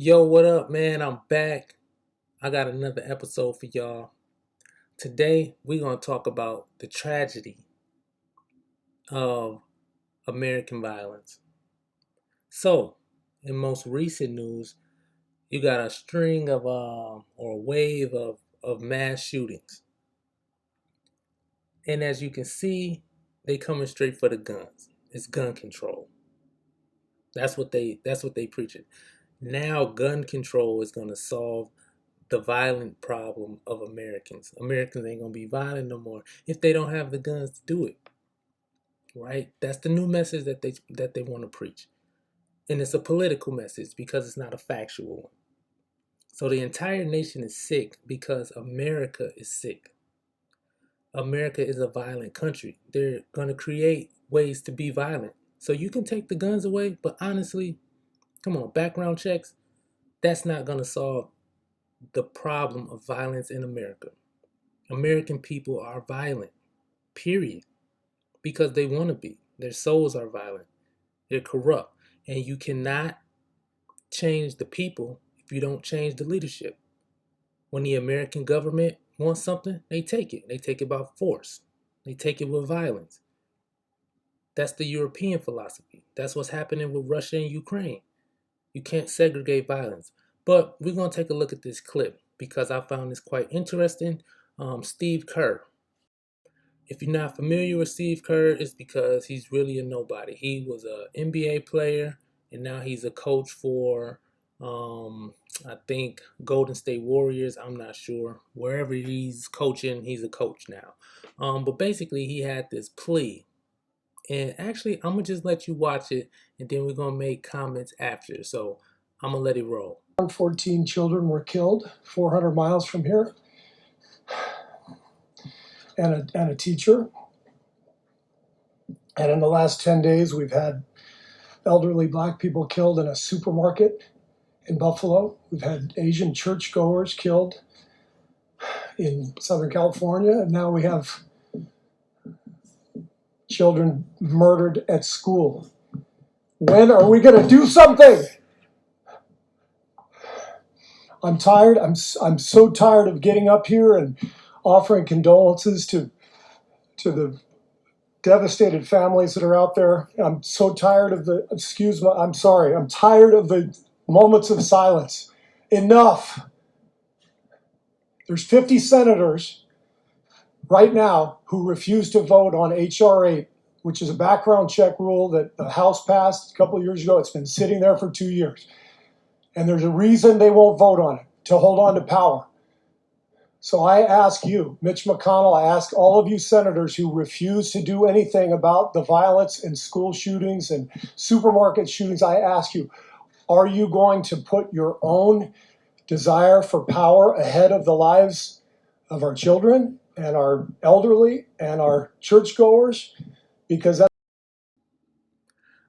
Yo, what up, man? I'm back. I got another episode for y'all. Today, we're going to talk about the tragedy of American violence. So, in most recent news, you got a string of, or a wave of mass shootings. And as you can see, they coming straight for the guns. It's gun control. That's what they preaching. Now, gun control is going to solve the violent problem of Americans. Americans ain't gonna be violent no more if they don't have the guns to do it. Right? That's the new message that they want to preach. And it's a political message because it's not a factual one. So the entire nation is sick because America is sick. America is a violent country. They're gonna create ways to be violent. So you can take the guns away, but honestly, come on, background checks, that's not gonna solve the problem of violence in America. American people are violent, period, because they want to be. Their souls are violent, they're corrupt, and you cannot change the people if you don't change the leadership. When the American government wants something, they take it. They take it by force, they take it with violence. That's the European philosophy. That's what's happening with Russia and Ukraine. You can't segregate violence. But we're going to take a look at this clip because I found this quite interesting. Steve Kerr, if you're not familiar with Steve Kerr, it's because he's really a nobody. He was an NBA player, and now he's a coach for, I think, Golden State Warriors. I'm not sure. Wherever he's coaching, he's a coach now. But basically, he had this plea. And actually, I'm going to just let you watch it, and then we're going to make comments after. So I'm going to let it roll. 14 children were killed 400 miles from here, and a teacher. And in the last 10 days, we've had elderly black people killed in a supermarket in Buffalo. We've had Asian churchgoers killed in Southern California. And now we have children murdered at school. When are we going to do something? I'm tired. I'm so tired of getting up here and offering condolences to the devastated families that are out there. I'm so tired of I'm tired of the moments of silence. Enough. There's 50 senators right now who refuse to vote on H.R. 8, which is a background check rule that the House passed a couple of years ago. It's been sitting there for 2 years. And there's a reason they won't vote on it, to hold on to power. So I ask you, Mitch McConnell, I ask all of you senators who refuse to do anything about the violence in school shootings and supermarket shootings, I ask you, are you going to put your own desire for power ahead of the lives of our children and our elderly and our churchgoers? Because that's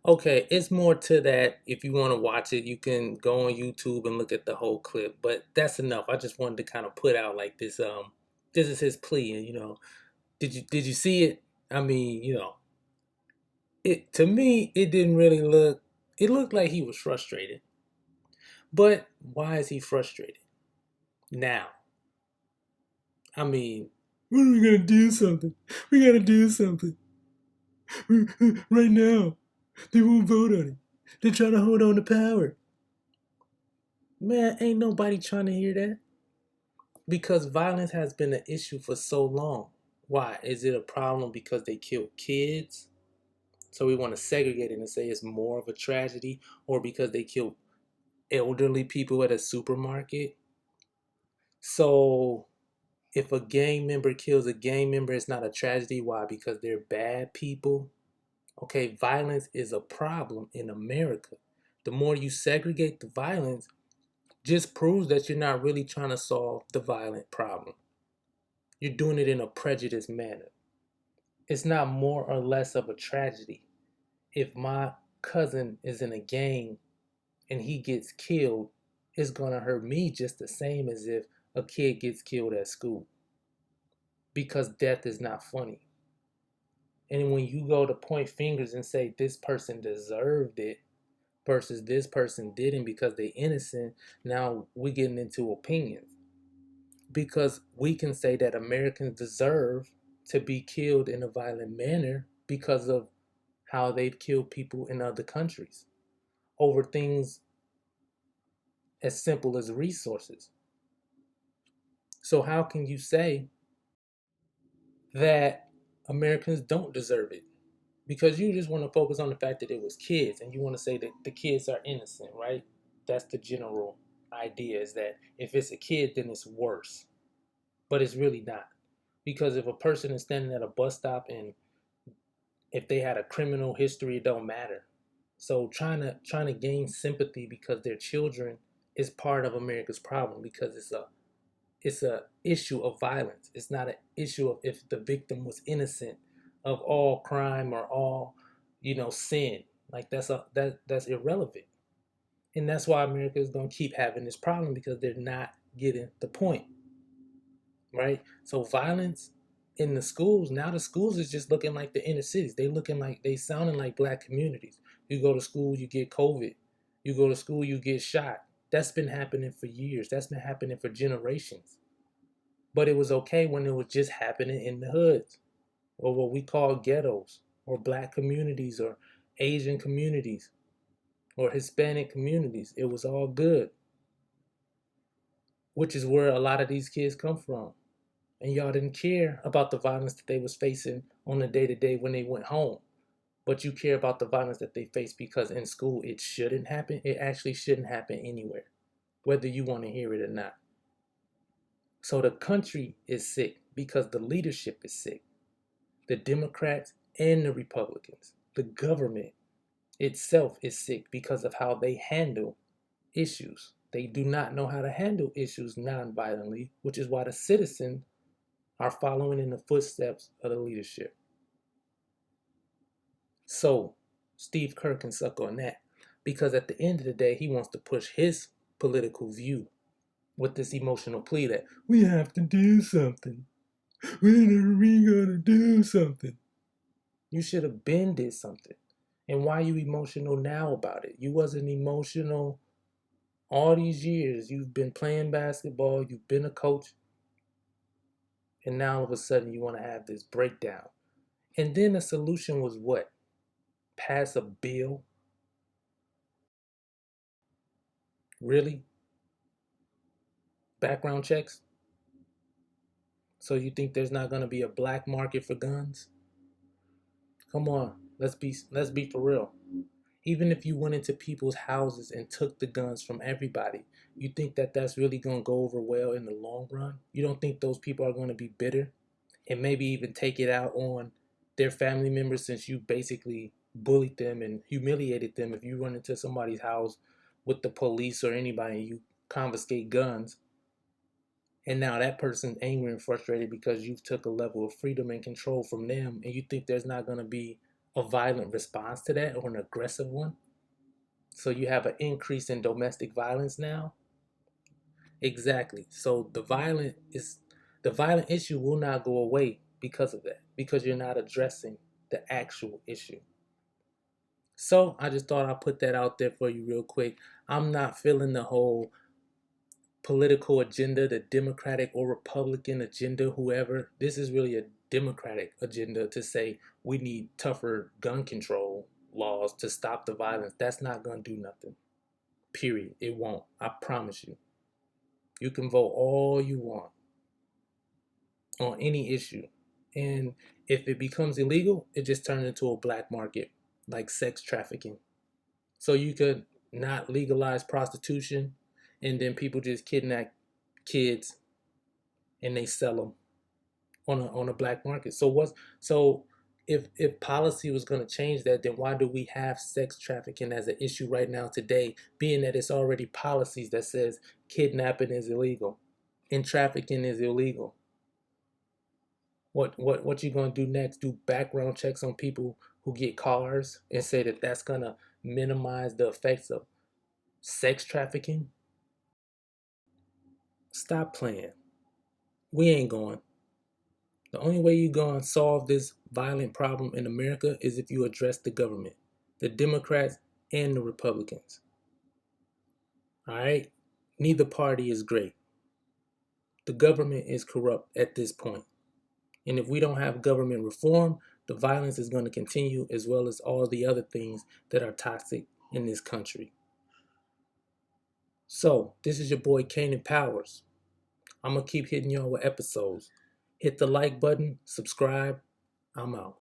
Okay, it's more to that. If you want to watch it, you can go on YouTube and look at the whole clip. But that's enough. I just wanted to kind of put out like this. This is his plea, and did you see it? I mean, it to me, it didn't really look. It looked like he was frustrated. But why is he frustrated now? I mean, when are we gonna do something? We gotta do something right now. They won't vote on it. They're trying to hold on to power. Man, ain't nobody trying to hear that. Because violence has been an issue for so long. Why? Is it a problem because they kill kids? So we want to segregate it and say it's more of a tragedy, or because they kill elderly people at a supermarket? So if a gang member kills a gang member, it's not a tragedy. Why? Because they're bad people. Okay, violence is a problem in America. The more you segregate the violence, just proves that you're not really trying to solve the violent problem. You're doing it in a prejudiced manner. It's not more or less of a tragedy if my cousin is in a gang and he gets killed. It's gonna hurt me just the same as if a kid gets killed at school, because death is not funny. And when you go to point fingers and say this person deserved it, versus this person didn't because they innocent. Now we're getting into opinions because we can say that Americans deserve to be killed in a violent manner because of how they've killed people in other countries over things as simple as resources. So how can you say that Americans don't deserve it? Because you just want to focus on the fact that it was kids and you want to say that the kids are innocent, right? That's the general idea, is that if it's a kid, then it's worse. But it's really not. Because if a person is standing at a bus stop and if they had a criminal history, it don't matter. So trying to gain sympathy because they're children is part of America's problem because it's a issue of violence. It's not an issue of if the victim was innocent of all crime or all, sin. Like that's irrelevant. And that's why America is gonna keep having this problem because they're not getting the point. Right? So violence in the schools, now the schools is just looking like the inner cities. They sounding like black communities. You go to school, you get COVID. You go to school, you get shot. That's been happening for years. That's been happening for generations. But it was okay when it was just happening in the hoods or what we call ghettos or black communities or Asian communities or Hispanic communities. It was all good, which is where a lot of these kids come from. And y'all didn't care about the violence that they was facing on the day-to-day when they went home. But you care about the violence that they face because in school it shouldn't happen. It actually shouldn't happen anywhere, whether you want to hear it or not. So the country is sick because the leadership is sick. The Democrats and the Republicans. The government itself is sick because of how they handle issues. They do not know how to handle issues non-violently, which is why the citizens are following in the footsteps of the leadership. So Steve Kerr can suck on that because at the end of the day, he wants to push his political view with this emotional plea that we have to do something. When are we gonna do something? You should have been did something. And why are you emotional now about it? You wasn't emotional all these years. You've been playing basketball, you've been a coach, and now all of a sudden you want to have this breakdown. And then the solution was what? Pass a bill? Really? Background checks? So you think there's not going to be a black market for guns? Come on, let's be for real. Even if you went into people's houses and took the guns from everybody, you think that that's really going to go over well in the long run? You don't think those people are going to be bitter and maybe even take it out on their family members since you basically bullied them and humiliated them if you run into somebody's house with the police or anybody and you confiscate guns and now that person's angry and frustrated because you took a level of freedom and control from them and you think there's not going to be a violent response to that or an aggressive one? So you have an increase in domestic violence now? Exactly. So the violent issue will not go away because of that, because you're not addressing the actual issue. So I just thought I'd put that out there for you real quick. I'm not feeling the whole political agenda, the Democratic or Republican agenda, whoever. This is really a Democratic agenda to say we need tougher gun control laws to stop the violence. That's not going to do nothing. Period. It won't. I promise you. You can vote all you want on any issue. And if it becomes illegal, it just turns into a black market, like sex trafficking. So you could not legalize prostitution, and then people just kidnap kids and they sell them on a black market. So if policy was going to change that, then why do we have sex trafficking as an issue right now today, being that it's already policies that says kidnapping is illegal and trafficking is illegal? What you gonna do next? Do background checks on people who get cars and say that that's gonna minimize the effects of sex trafficking? Stop playing. We ain't going. The only way you're going to solve this violent problem in America is if you address the government. The Democrats and the Republicans. All right? Neither party is great. The government is corrupt at this point. And if we don't have government reform, the violence is going to continue, as well as all the other things that are toxic in this country. So, this is your boy Kanan Powers. I'm going to keep hitting y'all with episodes. Hit the like button, subscribe. I'm out.